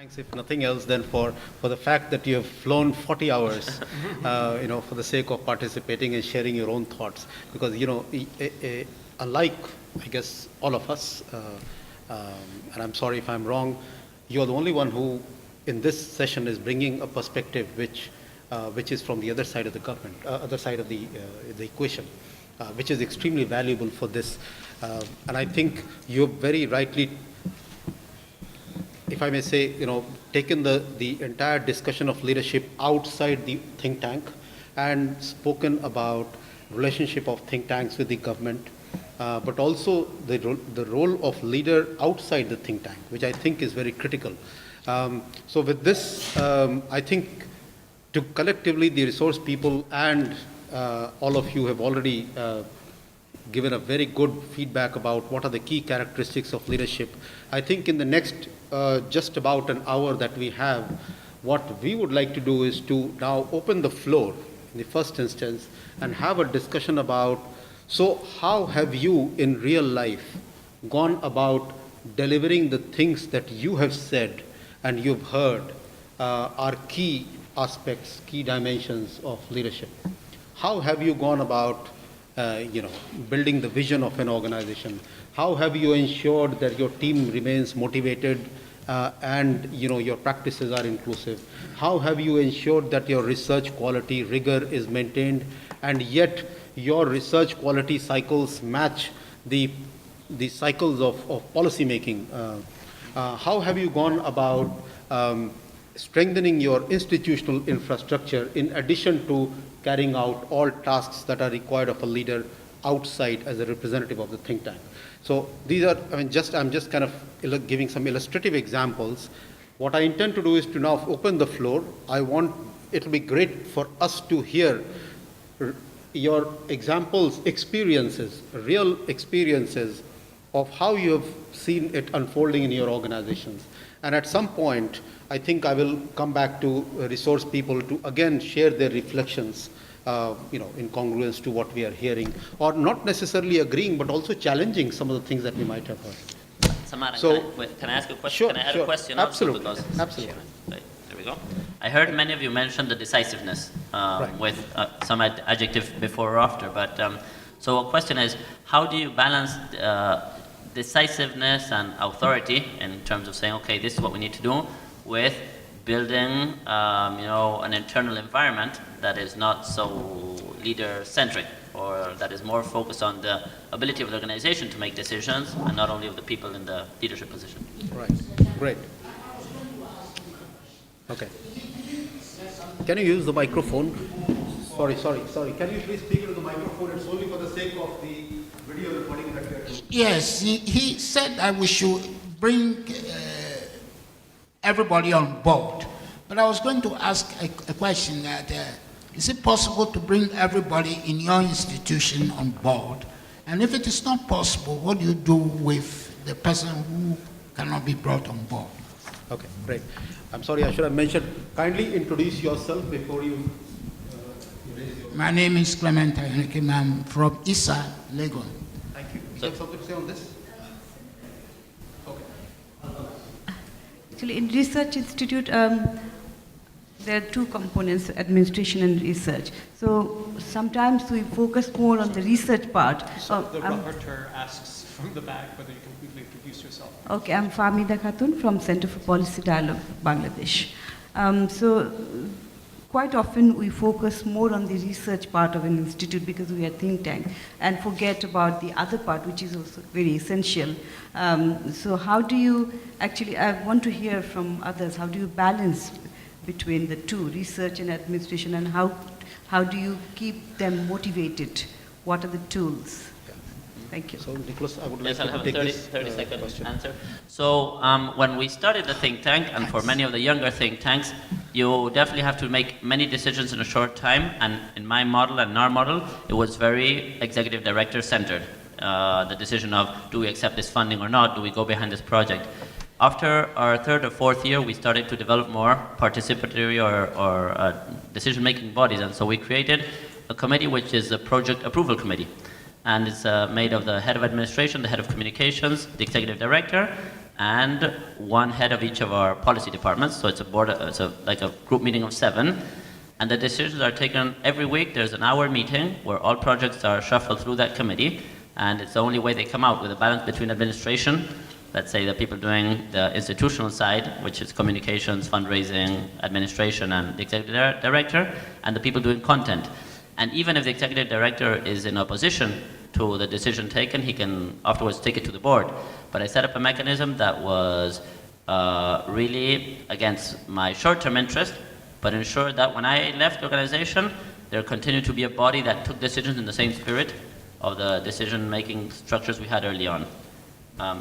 Thanks, if nothing else, then for the fact that you have flown 40 hours, for the sake of participating and sharing your own thoughts. Because, unlike, I guess, all of us, and I'm sorry if I'm wrong, you're the only one who, in this session, is bringing a perspective which is from the other side of the government, other side of the equation, which is extremely valuable for this. And I think you very rightly, if I may say, taken the entire discussion of leadership outside the think tank and spoken about relationship of think tanks with the government, but also the role of leader outside the think tank, which I think is very critical. So with this, I think to collectively the resource people and all of you have already given a very good feedback about what are the key characteristics of leadership. I think in the next just about an hour that we have, what we would like to do is to now open the floor in the first instance and have a discussion about, so how have you in real life gone about delivering the things that you have said and you've heard are key aspects, key dimensions of leadership. How have you gone about building the vision of an organization? How have you ensured that your team remains motivated and your practices are inclusive? How have you ensured that your research quality rigor is maintained and yet your research quality cycles match the cycles of policy making? How have you gone about strengthening your institutional infrastructure in addition to carrying out all tasks that are required of a leader outside as a representative of the think tank? So these are, I'm just kind of giving some illustrative examples. What I intend to do is to now open the floor. It'll be great for us to hear your examples, experiences, real experiences of how you have seen it unfolding in your organizations. And at some point, I think I will come back to resource people to again share their reflections, in congruence to what we are hearing, or not necessarily agreeing, but also challenging some of the things that we might have heard. Samar, So, can I ask a question? Sure, can I add sure. a question Absolutely, also? Because, absolutely. Right, there we go. I heard many of you mention the decisiveness Right. with some adjective before or after, but so a question is, how do you balance decisiveness and authority in terms of saying, okay, this is what we need to do, with building, an internal environment that is not so leader-centric, or that is more focused on the ability of the organization to make decisions, and not only of the people in the leadership position? Right, great. Okay. Can you use the microphone? Sorry. Can you please speak into the microphone? It's only for the sake of the video recording that we are doing. Yes, he said that we should bring everybody on board. But I was going to ask a question that, is it possible to bring everybody in your institution on board? And if it is not possible, what do you do with the person who cannot be brought on board? Okay, great. I'm sorry, I should have mentioned, kindly introduce yourself before you raise your... My name is Clement Ayaneke. I'm from Issa, Lagos. Thank you. You have something to say on this? Okay. Actually, in Research Institute, there are two components, administration and research. So sometimes we focus more on the research part. So the rapporteur asks from the back whether you can quickly introduce yourself. Okay, I'm Fahmida Khatun from Center for Policy Dialogue, Bangladesh. So quite often we focus more on the research part of an institute because we are a think tank and forget about the other part, which is also very essential. So how do you actually, I want to hear from others, how do you balance between the two, research and administration, and how do you keep them motivated? What are the tools? Thank you. So, Nicolás, I would like Yes, I'll to have take a 30 this second question. answer. So when we started the think tank, and for many of the younger think tanks, you definitely have to make many decisions in a short time. And in my model and in our model, it was very executive director centered. The decision of, do we accept this funding or not? Do we go behind this project? After our third or fourth year, we started to develop more participatory or decision-making bodies. And so we created a committee which is a project approval committee. And it's made of the head of administration, the head of communications, the executive director, and one head of each of our policy departments. So it's a board, like a group meeting of 7. And the decisions are taken every week. There's an hour meeting where all projects are shuffled through that committee. And it's the only way they come out, with a balance between administration, let's say the people doing the institutional side, which is communications, fundraising, administration, and the executive director, and the people doing content. And even if the executive director is in opposition to the decision taken, he can afterwards take it to the board. But I set up a mechanism that was really against my short-term interest, but ensured that when I left the organization, there continued to be a body that took decisions in the same spirit of the decision-making structures we had early on.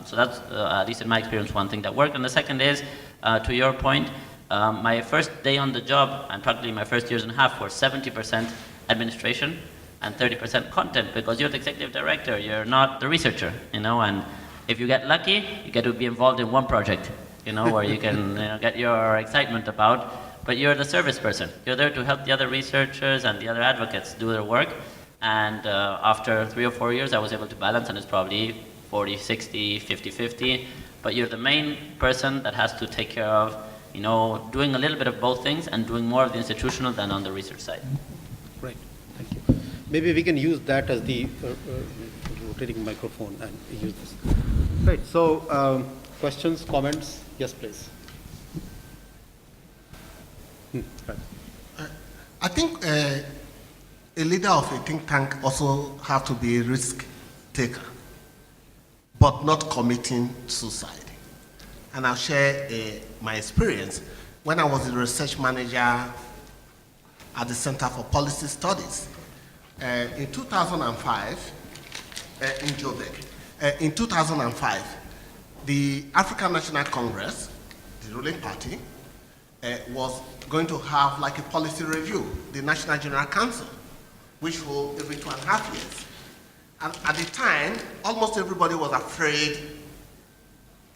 So that's, at least in my experience, one thing that worked. And the second is, to your point, my first day on the job, and practically my first years and a half, were 70% administration and 30% content, because you're the executive director, you're not the researcher, and if you get lucky, you get to be involved in one project, where you can get your excitement about, but you're the service person. You're there to help the other researchers and the other advocates do their work. And after 3 or 4 years, I was able to balance, and it's probably 40, 60, 50, 50. But you're the main person that has to take care of, doing a little bit of both things and doing more of the institutional than on the research side. Right, thank you. Maybe we can use that as the rotating microphone and use this. Right, so questions, comments? Yes, please. Right. I think a leader of a think tank also have to be a risk taker, but not committing suicide. And I'll share my experience. When I was the research manager at the Center for Policy Studies, in 2005, in Joburg, in 2005, the African National Congress, the ruling party, was going to have like a policy review, the National General Council, which will every 2.5 years. And at the time, almost everybody was afraid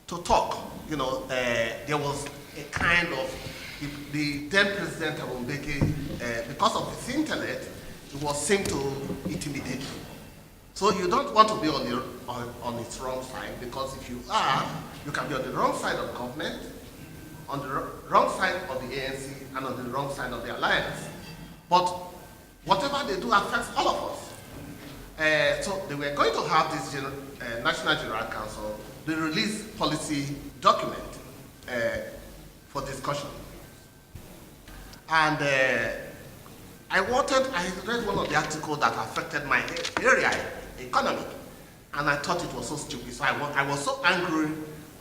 to talk. There was a kind of, the then President Mbeki, because of his intellect, it was seen to intimidate him. So you don't want to be on its wrong side, because if you are, you can be on the wrong side of government, on the wrong side of the ANC, and on the wrong side of the alliance. But whatever they do affects all of us. So they were going to have this National General Council, they released policy document for discussion. And I read one of the articles that affected my area, economic, and I thought it was so stupid. So I was so angry,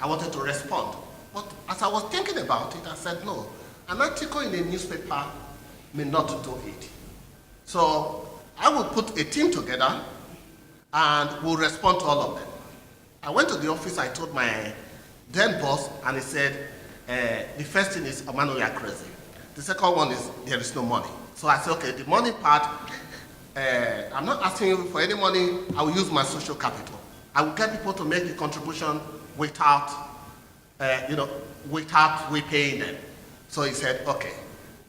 I wanted to respond. But as I was thinking about it, I said, no, an article in a newspaper may not do it. So I will put a team together and we'll respond to all of them. I went to the office, I told my then boss, and he said, the first thing is Omano, you are crazy. The second one is there is no money. So I said, okay, the money part, I'm not asking you for any money, I will use my social capital. I will get people to make the contribution without we paying them. So he said, okay.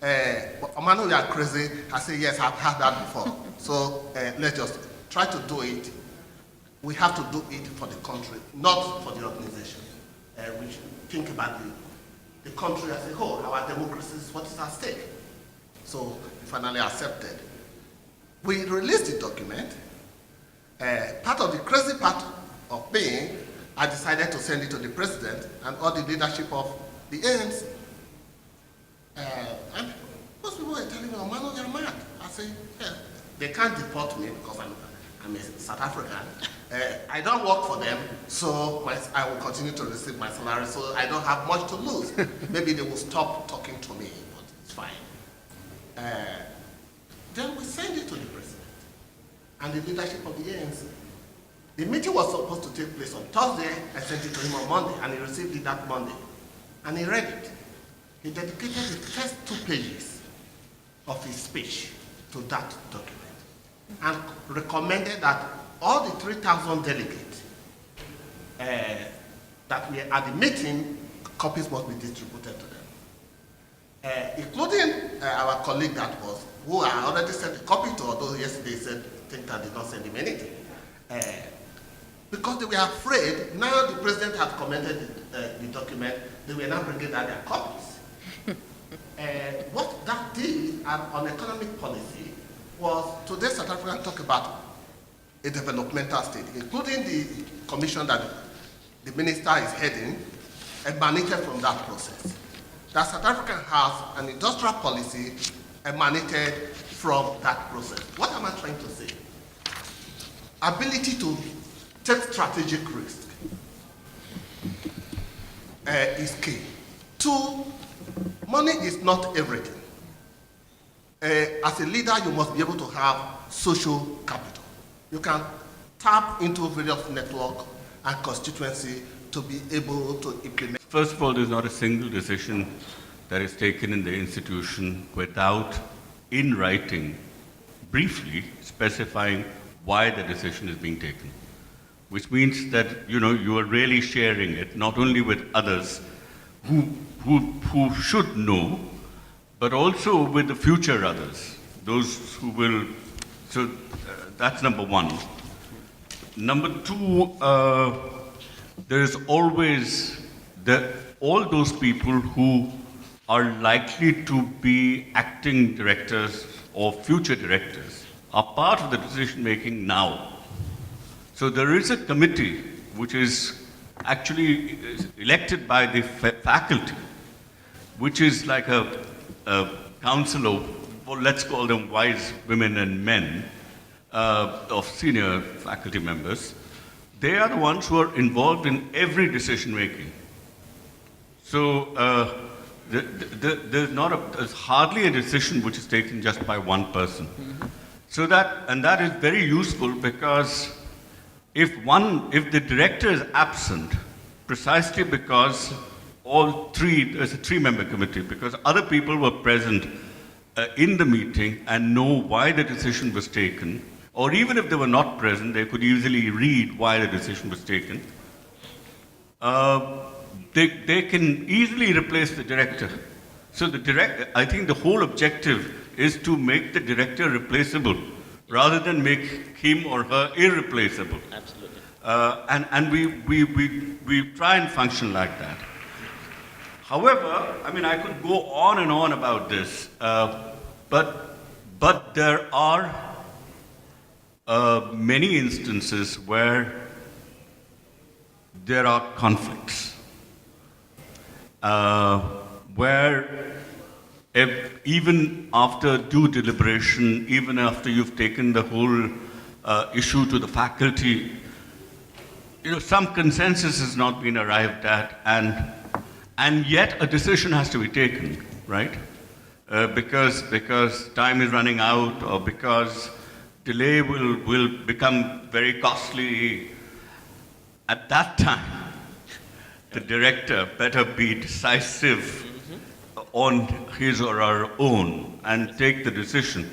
Omano, you are crazy. I said, yes, I've heard that before. So let's just try to do it. We have to do it for the country, not for the organization. We should think about the country as a whole, our democracy is what is at stake. So we finally accepted. We released the document. Part of the crazy part of being, I decided to send it to the president and all the leadership of the ANC. And most people were telling me, oh, man, you're mad. I say, yeah, they can't deport me because I'm a South African. I don't work for them, so I will continue to receive my salary, so I don't have much to lose. Maybe they will stop talking to me, but it's fine. Then we send it to the president and the leadership of the ANC. The meeting was supposed to take place on Thursday. I sent it to him on Monday, and he received it that Monday. And he read it. He dedicated the first 2 pages of his speech to that document and recommended that all the 3,000 delegates that were at the meeting, copies must be distributed to them. Including our colleague who I already sent a copy to, although yesterday he said, think I did not send him anything. because they were afraid. Now the president had commented the document, they were now bringing out their copies. And what that did on economic policy was, today South Africa talk about a developmental state, including the commission that the minister is heading, emanated from that process. That South Africa has an industrial policy emanated from that process. What am I trying to say? Ability to take strategic risk is key. Two, money is not everything. As a leader, you must be able to have social capital. You can tap into various network and constituency to be able to implement. First of all, there's not a single decision that is taken in the institution without, in writing, briefly specifying why the decision is being taken. Which means that, you are really sharing it, not only with others who should know, but also with the future others, those who will. So that's number one. Number two, there is always all those people who are likely to be acting directors or future directors are part of the decision making now. So there is a committee which is actually elected by the faculty, which is like a council of, well, let's call them wise women and men, of senior faculty members. They are the ones who are involved in every decision making. So there's hardly a decision which is taken just by one person. Mm-hmm. So that is very useful, because if the director is absent, precisely because there's a three-member committee, because other people were present in the meeting and know why the decision was taken, or even if they were not present, they could easily read why the decision was taken. They can easily replace the director. So I think the whole objective is to make the director replaceable, rather than make him or her irreplaceable. Absolutely. And we try and function like that. However, I could go on and on about this, but there are many instances where there are conflicts, where even after due deliberation, even after you've taken the whole issue to the faculty, some consensus has not been arrived at, and yet a decision has to be taken, right? Because time is running out, or because delay will become very costly. At that time, the director better be decisive on his or our own and take the decision,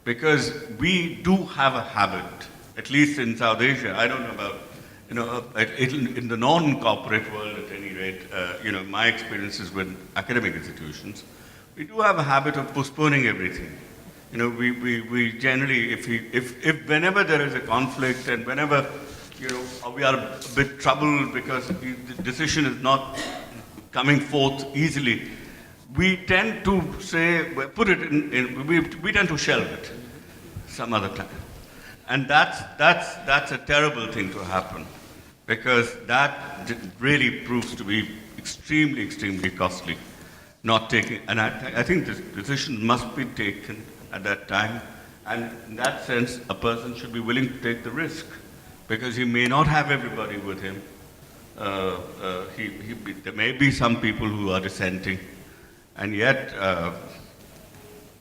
because we do have a habit, at least in South Asia. I don't know about, in the non-corporate world at any rate, my experiences with academic institutions, we do have a habit of postponing everything. We generally, if whenever there is a conflict, and whenever, we are a bit troubled because the decision is not coming forth easily, we tend to say, put it we tend to shelve it some other time. And that's a terrible thing to happen, because that really proves to be extremely, extremely costly, not taking. And I think this decision must be taken at that time. And in that sense, a person should be willing to take the risk, because he may not have everybody with him. There may be some people who are dissenting, and yet,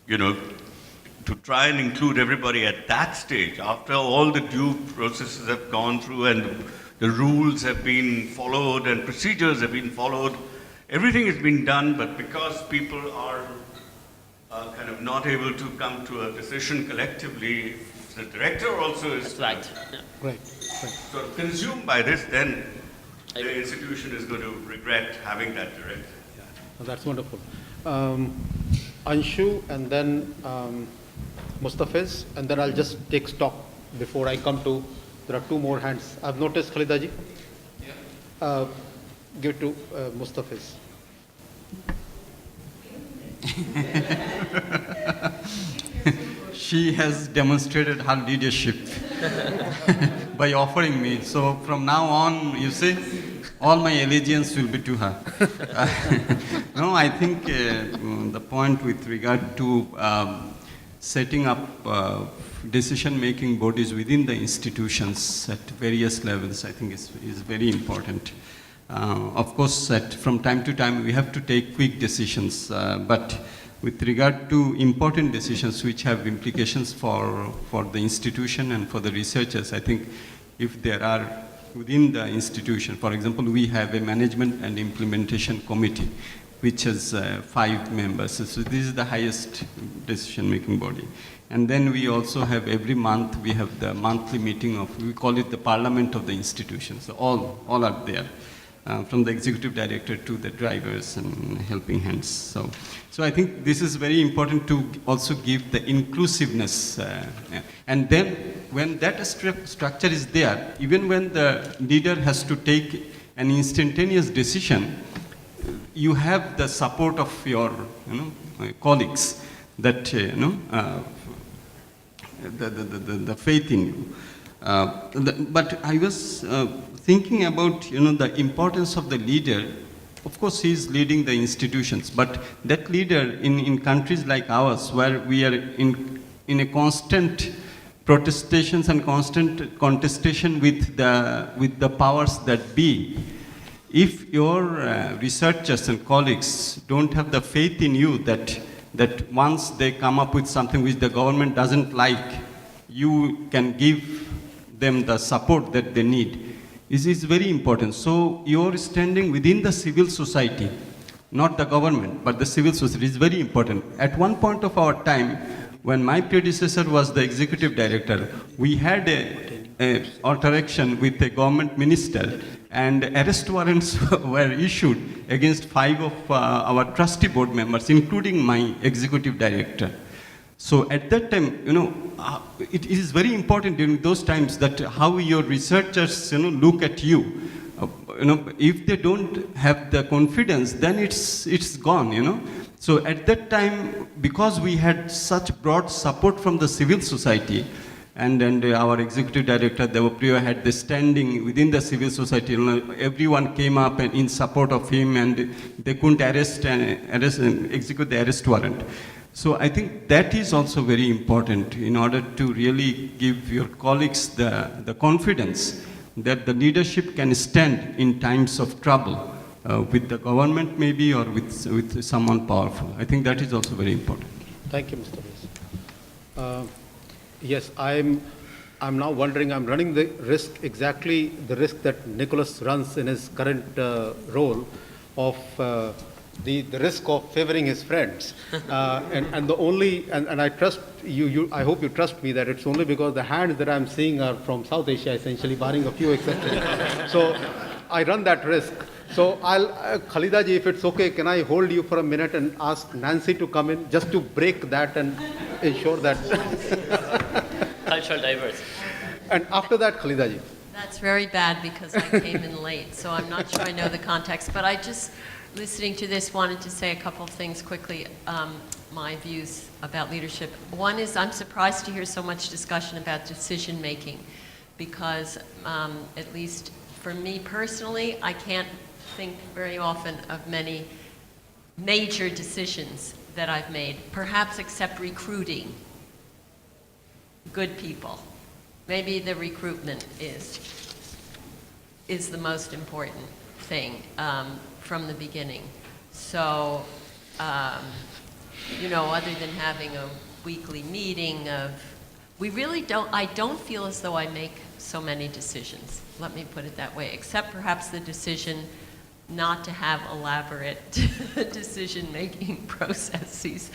to try and include everybody at that stage, after all the due processes have gone through and the rules have been followed and procedures have been followed, everything has been done, but because people are kind of not able to come to a decision collectively, the director also is That's right. Yeah. Right. sort of consumed by this, then the institution is going to regret having that director. Yeah, well, that's wonderful. Anshu, and then Mustafiz, and then I'll just take stock before I come to There are two more hands. I've noticed, Khalidaji. Give it to Mustafiz. She has demonstrated her leadership by offering me. So from now on, you see, all my allegiance will be to her. No, I think the point with regard to setting up decision-making bodies within the institutions at various levels, I think is very important. Of course, from time to time, we have to take quick decisions, but with regard to important decisions which have implications for the institution and for the researchers, I think if there are within the institution, for example, we have a management and implementation committee, which has 5 members. So this is the highest decision-making body. And then we also have every month, we have the monthly meeting of, we call it the parliament of the institution. So all are there. From the executive director to the drivers and helping hands. So I think this is very important to also give the inclusiveness. And then when that structure is there, even when the leader has to take an instantaneous decision, you have the support of your colleagues that the faith in you. But I was thinking about the importance of the leader. Of course, he is leading the institutions, but that leader in countries like ours, where we are in a constant protestations and constant contestation with the powers that be, if your researchers and colleagues don't have the faith in you that once they come up with something which the government doesn't like, you can give them the support that they need, is very important. So your standing within the civil society, not the government, but the civil society is very important. At one point of our time, when my predecessor was the executive director, we had a interaction with a government minister, and arrest warrants were issued against 5 of our trustee board members, including my executive director. So at that time, it is very important during those times that how your researchers, look at you. If they don't have the confidence, then it's gone, So at that time, because we had such broad support from the civil society, and our executive director, Devapriya, had the standing within the civil society. Everyone came up and in support of him, and they couldn't arrest and execute the arrest warrant. So I think that is also very important in order to really give your colleagues the confidence that the leadership can stand in times of trouble with the government maybe or with someone powerful. I think that is also very important. Thank you, Mr. Viz. Yes, I'm now wondering, I'm running the risk, exactly the risk that Nicolás runs in his current role of the risk of favoring his friends. And I trust you, I hope you trust me that it's only because the hands that I'm seeing are from South Asia, essentially, barring a few exceptions. So I run that risk. So Khalidaji, if it's okay, can I hold you for a minute and ask Nancy to come in just to break that and ensure that. Cultural diversity. And after that, Khalidaji. That's very bad because I came in late, so I'm not sure I know the context. But I just, listening to this, wanted to say a couple of things quickly, my views about leadership. One is I'm surprised to hear so much discussion about decision making because, at least for me personally, I can't think very often of many major decisions that I've made, perhaps except recruiting good people. Maybe the recruitment is the most important thing from the beginning. So, other than having a weekly meeting I don't feel as though I make so many decisions, let me put it that way, except perhaps the decision not to have elaborate decision-making processes.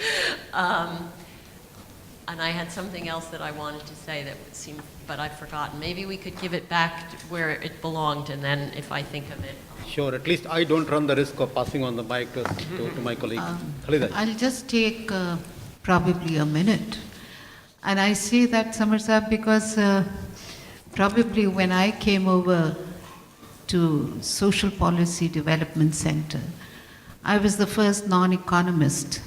And I had something else that I wanted to say that seemed, but I've forgotten. Maybe we could give it back to where it belonged, and then if I think of it. Sure, at least I don't run the risk of passing on the mic to my colleague. Khalidaji. I'll just take probably a minute. And I say that, Samar Sahib, because probably when I came over to Social Policy Development Center, I was the first non-economist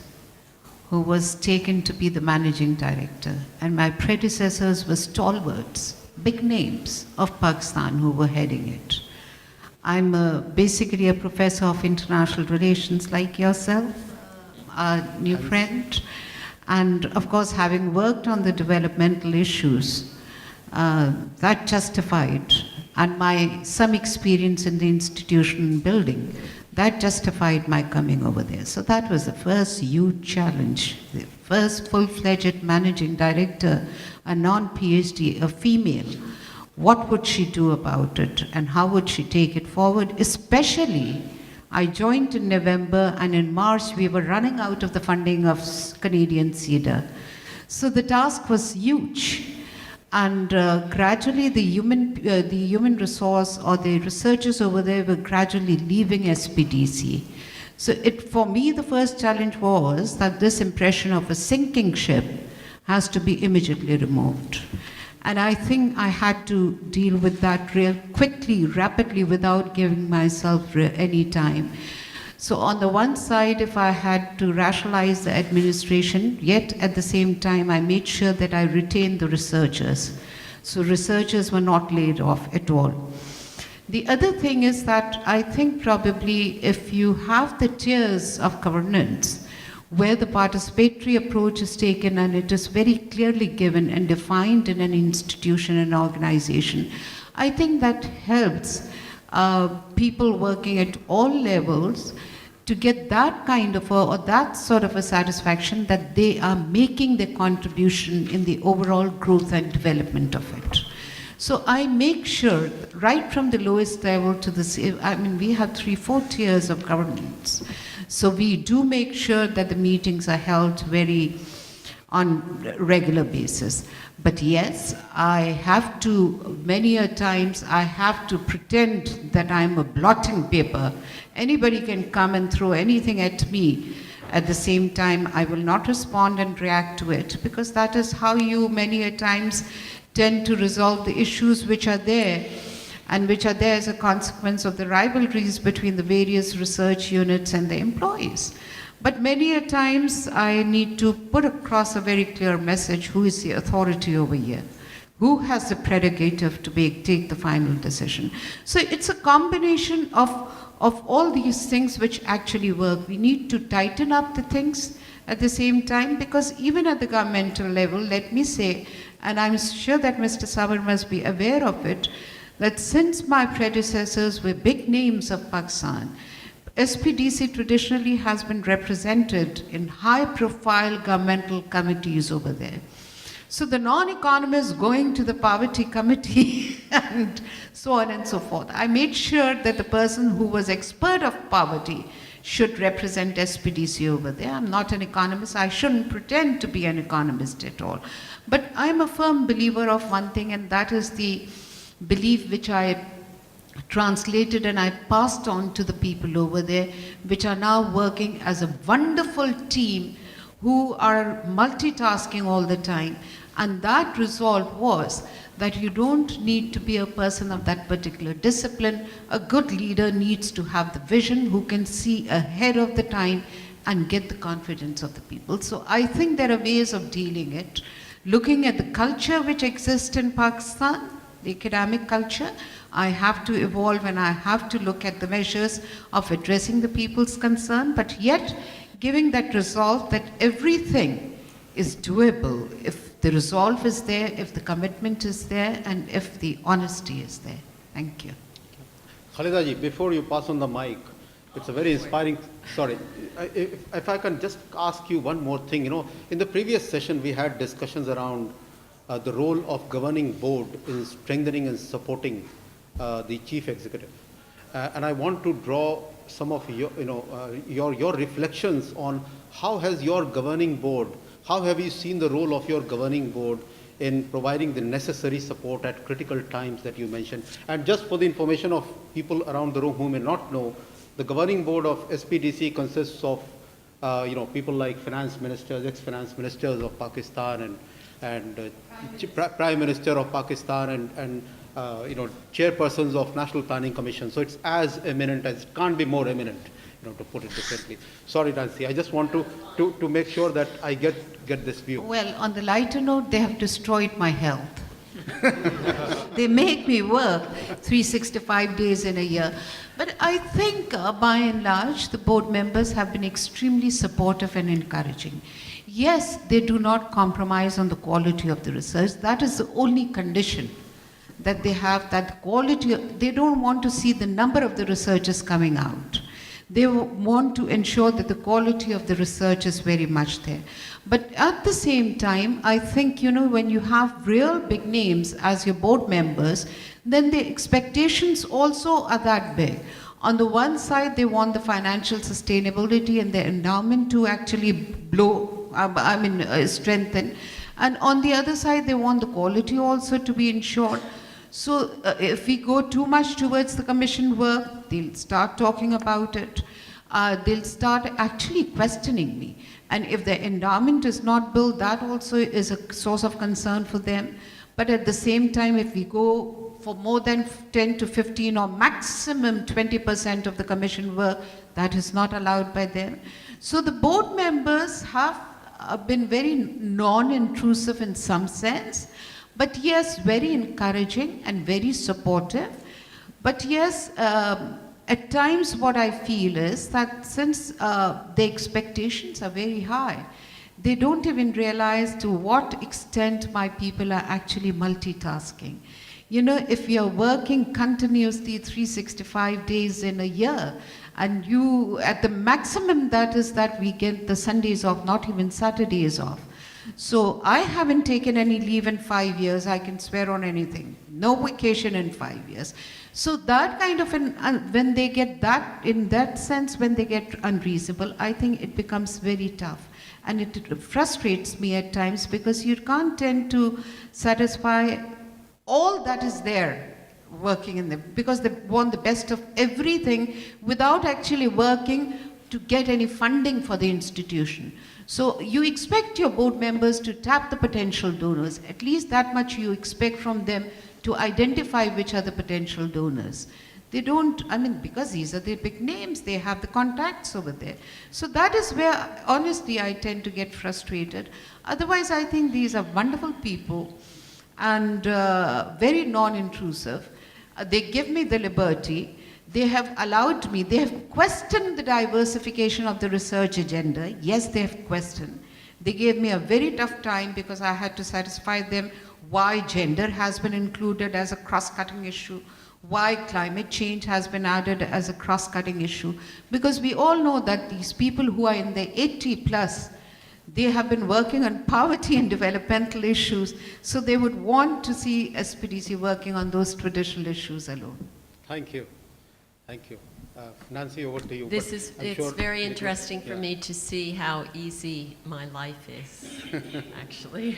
who was taken to be the managing director. And my predecessors were stalwarts, big names of Pakistan who were heading it. I'm basically a professor of international relations like yourself, a new friend. And of course, having worked on the developmental issues, that justified, and some experience in the institution building, that justified my coming over there. So that was the first huge challenge. The first full-fledged managing director, a non-PhD, a female. What would she do about it and how would she take it forward? Especially, I joined in November and in March we were running out of the funding of Canadian CDRA. So the task was huge. And gradually the human resource or the researchers over there were gradually leaving SPDC. So for me, the first challenge was that this impression of a sinking ship has to be immediately removed. And I think I had to deal with that real quickly, rapidly, without giving myself any time. So on the one side, if I had to rationalize the administration, yet at the same time, I made sure that I retained the researchers. So researchers were not laid off at all. The other thing is that I think probably if you have the tiers of governance, where the participatory approach is taken and it is very clearly given and defined in an institution and organization, I think that helps people working at all levels to get that kind of or that sort of a satisfaction that they are making their contribution in the overall growth and development of it. So I make sure, right from the lowest level to we have 3-4 tiers of governance. So we do make sure that the meetings are held on regular basis. But yes, many a times I have to pretend that I'm a blotting paper. Anybody can come and throw anything at me. At the same time, I will not respond and react to it, because that is how you many a times tend to resolve the issues which are there, and which are there as a consequence of the rivalries between the various research units and the employees. But many a times I need to put across a very clear message: who is the authority over here? Who has the prerogative to take the final decision? So it's a combination of all these things which actually work. We need to tighten up the things at the same time, because even at the governmental level, let me say, and I'm sure that Mr. Samar must be aware of it, that since my predecessors were big names of Pakistan, SPDC traditionally has been represented in high-profile governmental committees over there. So the non-economists going to the poverty committee and so on and so forth. I made sure that the person who was expert of poverty should represent SPDC over there. I'm not an economist. I shouldn't pretend to be an economist at all. But I'm a firm believer of one thing, and that is the belief which I translated and I passed on to the people over there, which are now working as a wonderful team who are multitasking all the time. And that resolve was that you don't need to be a person of that particular discipline. A good leader needs to have the vision, who can see ahead of the time and get the confidence of the people. So I think there are ways of dealing it. Looking at the culture which exists in Pakistan, the academic culture, I have to evolve and I have to look at the measures of addressing the people's concern, but yet giving that resolve that everything is doable if the resolve is there, if the commitment is there, and if the honesty is there. Thank you. Khalida ji, before you pass on the mic, it's a very inspiring, sorry, if I can just ask you one more thing. In the previous session we had discussions around the role of governing board in strengthening and supporting the chief executive. And I want to draw some of your reflections on how has your governing board, how have you seen the role of your governing board in providing the necessary support at critical times that you mentioned. And just for the information of people around the room who may not know, the governing board of SPDC consists of people like finance ministers, ex-finance ministers of Pakistan, and and Prime Minister of Pakistan and chairpersons of National Planning Commission. So it's as eminent as, it can't be more eminent, to put it differently. Sorry, Nancy, I just want to make sure that I get this view. Well, on the lighter note, they have destroyed my health. They make me work 365 days in a year. But I think, by and large, the board members have been extremely supportive and encouraging. Yes, they do not compromise on the quality of the research. That is the only condition that they have, that quality, they don't want to see the number of the researchers coming out. They want to ensure that the quality of the research is very much there. But at the same time, I think, when you have real big names as your board members, then the expectations also are that big. On the one side, they want the financial sustainability and the endowment to actually strengthen. And on the other side, they want the quality also to be ensured. So if we go too much towards the commission work, they'll start talking about it. They'll start actually questioning me. And if the endowment is not built, that also is a source of concern for them. But at the same time, if we go for more than 10 to 15 or maximum 20% of the commission work, that is not allowed by them. So the board members have been very non-intrusive in some sense. But yes, very encouraging and very supportive. But yes, at times what I feel is that since the expectations are very high, they don't even realize to what extent my people are actually multitasking. If you're working continuously 365 days in a year, and you, at the maximum that is that we get the Sundays off, not even Saturdays off. So I haven't taken any leave in 5 years. I can swear on anything. No vacation in 5 years. So that kind of when they get that, in that sense, when they get unreasonable, I think it becomes very tough. And it frustrates me at times because you can't tend to satisfy all that is there working in them, because they want the best of everything without actually working to get any funding for the institution. So you expect your board members to tap the potential donors. At least that much you expect from them, to identify which are the potential donors. They don't, because these are the big names, they have the contacts over there. So that is where, honestly, I tend to get frustrated. Otherwise, I think these are wonderful people and very non-intrusive. They give me the liberty. They have allowed me, they have questioned the diversification of the research agenda. Yes, they have questioned. They gave me a very tough time because I had to satisfy them why gender has been included as a cross-cutting issue, why climate change has been added as a cross-cutting issue. Because we all know that these people who are in the 80 plus, they have been working on poverty and developmental issues, so they would want to see SPDC working on those traditional issues alone. Thank you. Thank you. Nancy, over to you. It's very interesting for me to see how easy my life is, actually.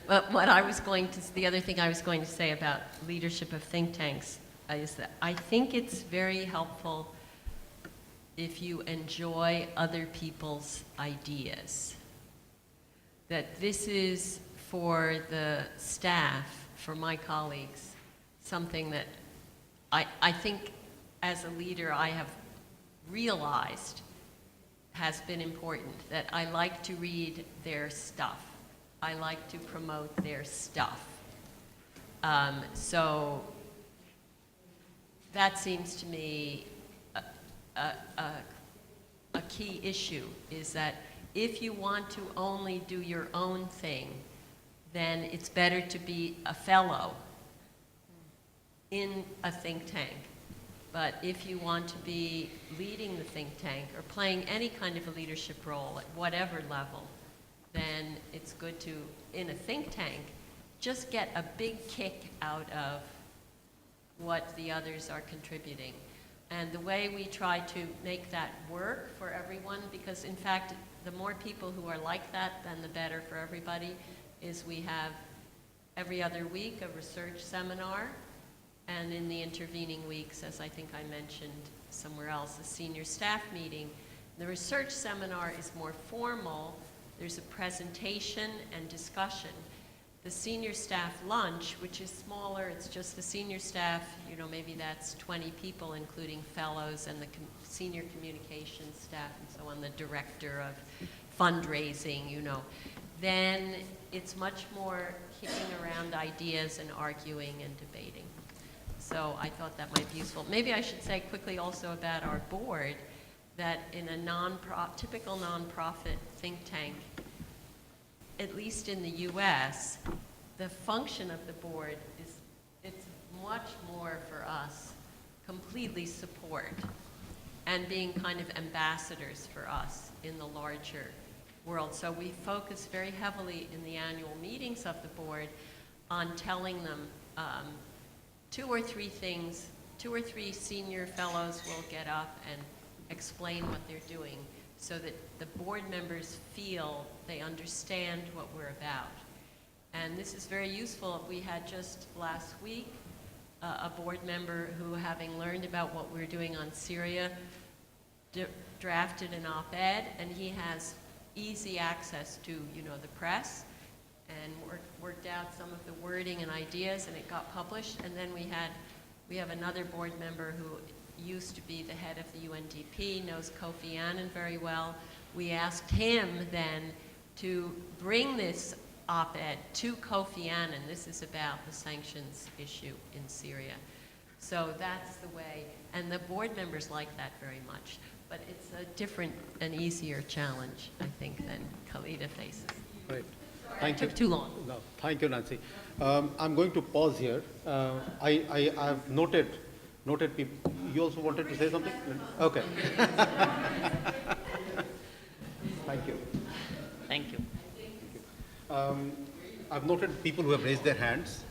But the other thing I was going to say about leadership of think tanks is that I think it's very helpful if you enjoy other people's ideas. That this is, for the staff, for my colleagues, something that I think as a leader I have realized has been important, that I like to read their stuff. I like to promote their stuff. So that seems to me a key issue, is that if you want to only do your own thing, then it's better to be a fellow in a think tank. But if you want to be leading the think tank or playing any kind of a leadership role at whatever level, then it's good to, in a think tank, just get a big kick out of what the others are contributing. And the way we try to make that work for everyone, because in fact, the more people who are like that, then the better for everybody, is we have every other week a research seminar, and in the intervening weeks, as I think I mentioned somewhere else, a senior staff meeting. The research seminar is more formal. There's a presentation and discussion. the senior staff lunch, which is smaller, it's just the senior staff, you know, maybe that's 20 people, including fellows and the senior communications staff and so on, the director of fundraising, you know, then it's much more kicking around ideas and arguing and debating. So I thought that might be useful. Maybe I should say quickly also about our board, that in a typical nonprofit think tank, at least in the US, the function of the board is, it's much more for us, completely support and being kind of ambassadors for us in the larger world. So we focus very heavily in the annual meetings of the board on telling them 2 or 3 things. 2 or 3 senior fellows will get up and explain what they're doing so that the board members feel they understand what we're about. And this is very useful. We had just last week a board member who, having learned about what we're doing on Syria, drafted an op-ed, and he has easy access to, you know, the press, and worked out some of the wording and ideas, and it got published. And then we have another board member who used to be the head of the UNDP, knows Kofi Annan very well. We asked him then to bring this op-ed to Kofi Annan. This is about the sanctions issue in Syria. So that's the way, and the board members like that very much. But it's a different and easier challenge, I think, than Khalida faces. Right. Thank you. Took too long. No, thank you, Nancy. I'm going to pause here. I've noted people. You also wanted to say something? Okay. Thank you. Thank you. I've noted people who have raised their hands.